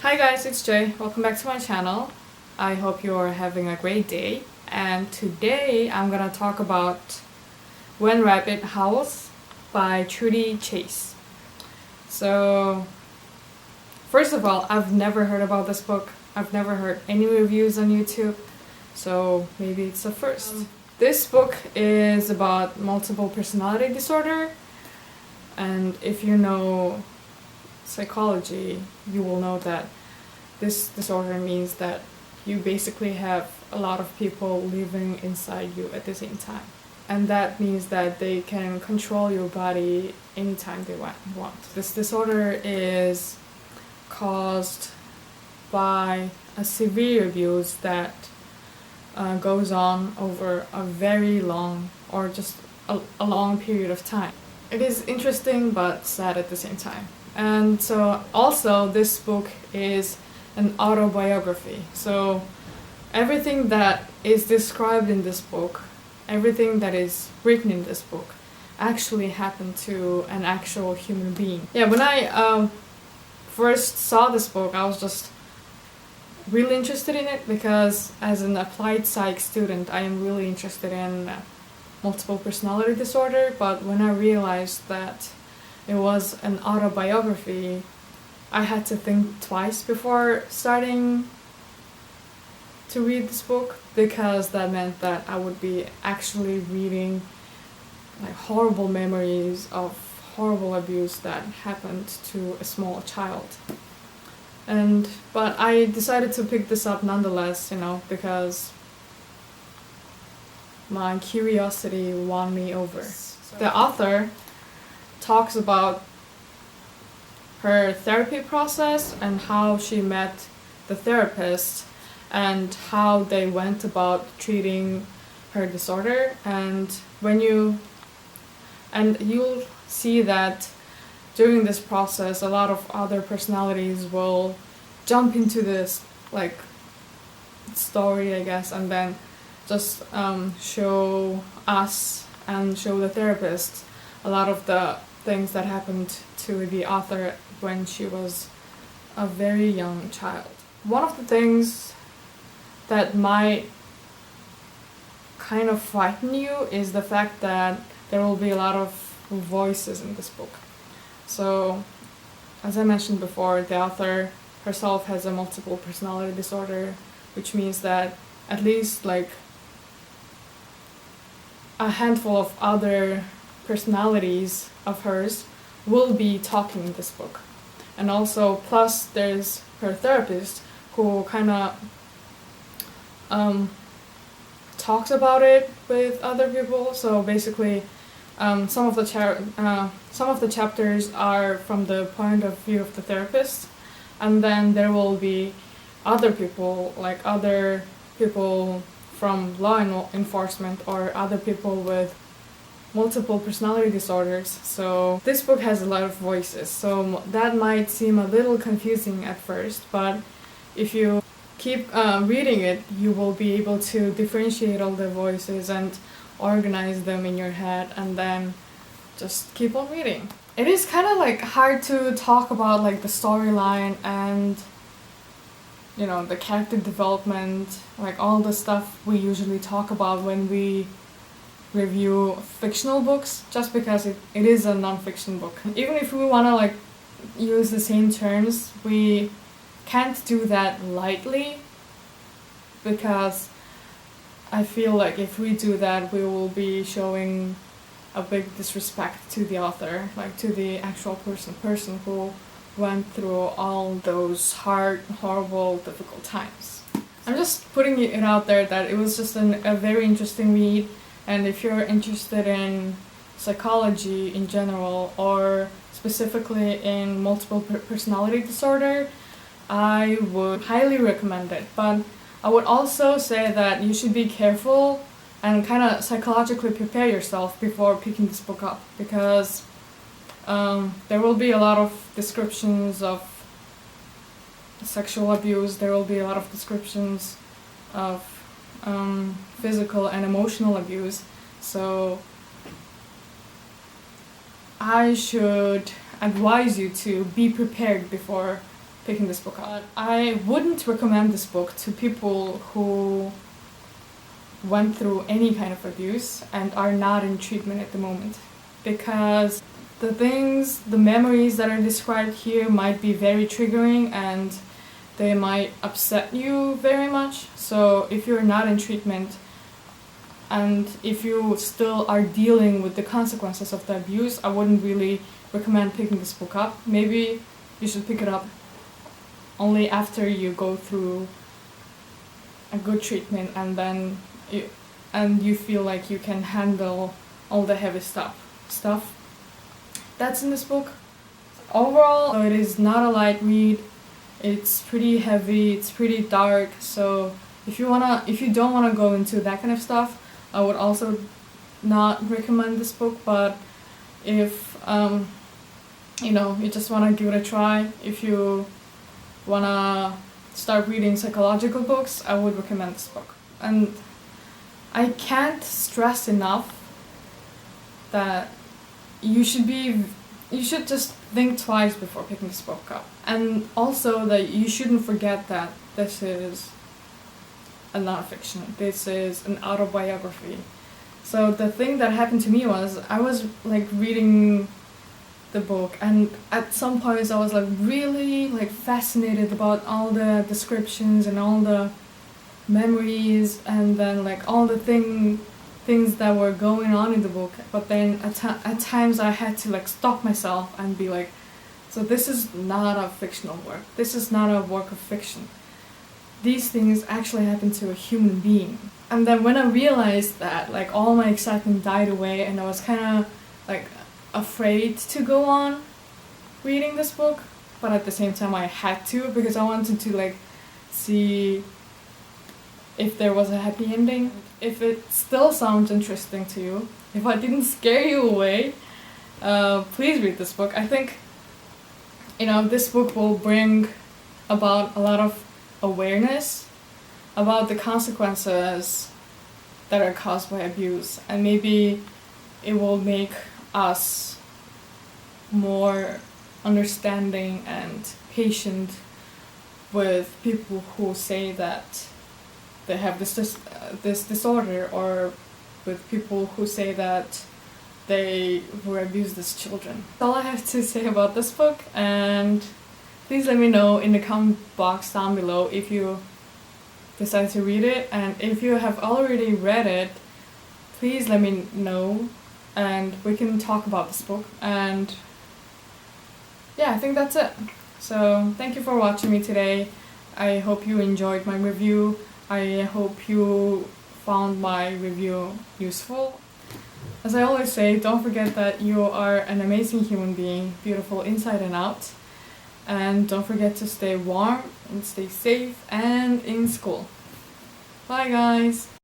Hi guys, it's Jay. Welcome back to my channel. I hope you're having a great day. And today I'm gonna talk about When Rabbit Howls by Truddi Chase. So, first of all, I've never heard about this book. I've never heard any reviews on YouTube. So maybe it's a first. This book is about multiple personality disorder. And if you know psychology, you will know that this disorder means that you basically have a lot of people living inside you at the same time. And that means that they can control your body anytime they want. This disorder is caused by a severe abuse that goes on over a very long or just a long period of time. It is interesting but sad at the same time. And so also this book is an autobiography. So everything that is described in this book, everything that is written in this book actually happened to an actual human being. Yeah, when I first saw this book, I was just really interested in it because as an applied psych student, I am really interested in multiple personality disorder, but when I realized that it was an autobiography, I had to think twice before starting to read this book, because that meant that I would be actually reading like horrible memories of horrible abuse that happened to a small child. But I decided to pick this up nonetheless, because my curiosity won me over. The author talks about her therapy process and how she met the therapist and how they went about treating her disorder, and you'll see that during this process a lot of other personalities will jump into this like story, I guess, and then just show us and show the therapist a lot of the things that happened to the author when she was a very young child. One of the things that might kind of frighten you is the fact that there will be a lot of voices in this book. So, as I mentioned before, the author herself has a multiple personality disorder, which means that at least like a handful of other personalities of hers will be talking in this book. And also, plus there's her therapist who kind of talks about it with other people. So basically, some of the chapters are from the point of view of the therapist, and then there will be other people, like other people from law enforcement or other people with multiple personality disorders. So this book has a lot of voices, so that might seem a little confusing at first, but if you keep reading it, you will be able to differentiate all the voices and organize them in your head, and then just keep on reading. It is kind of like hard to talk about like the storyline and the character development, like all the stuff we usually talk about when we review fictional books, just because it is a non-fiction book. Even if we want to like use the same terms, we can't do that lightly, because I feel like if we do that, we will be showing a big disrespect to the author, like to the actual person who went through all those hard, horrible, difficult times. I'm just putting it out there that it was just a very interesting read, and if you're interested in psychology in general, or specifically in multiple personality disorder, I would highly recommend it. But I would also say that you should be careful and kind of psychologically prepare yourself before picking this book up, because there will be a lot of descriptions of sexual abuse, there will be a lot of descriptions of physical and emotional abuse. So I should advise you to be prepared before picking this book up. I wouldn't recommend this book to people who went through any kind of abuse and are not in treatment at the moment, because the memories that are described here might be very triggering and they might upset you very much. So if you're not in treatment and if you still are dealing with the consequences of the abuse, I wouldn't really recommend picking this book up. Maybe you should pick it up only after you go through a good treatment and then you feel like you can handle all the heavy stuff that's in this book. Overall, it is not a light read. It's pretty heavy, it's pretty dark, so if you don't wanna go into that kind of stuff, I would also not recommend this book. But if you just wanna give it a try, if you wanna start reading psychological books, I would recommend this book. And I can't stress enough that you should just think twice before picking this book up. And also that you shouldn't forget that this is a nonfiction. This is an autobiography. So the thing that happened to me was I was like reading the book, and at some points I was like really like fascinated about all the descriptions and all the memories and then like all the things that were going on in the book. But then at times I had to like stop myself and be like, so this is not a fictional work. This is not a work of fiction. These things actually happened to a human being. And then when I realized that, like all my excitement died away and I was kind of like afraid to go on reading this book, but at the same time I had to, because I wanted to like see if there was a happy ending. If it still sounds interesting to you, if I didn't scare you away, please read this book. I think this book will bring about a lot of awareness about the consequences that are caused by abuse, and maybe it will make us more understanding and patient with people who say that they have this disorder, or with people who say that they were abused as children. That's all I have to say about this book, and please let me know in the comment box down below if you decide to read it, and if you have already read it, please let me know and we can talk about this book. And yeah, I think that's it. So thank you for watching me today. I hope you enjoyed my review. I hope you found my review useful. As I always say, don't forget that you are an amazing human being, beautiful inside and out. And don't forget to stay warm and stay safe and in school. Bye guys!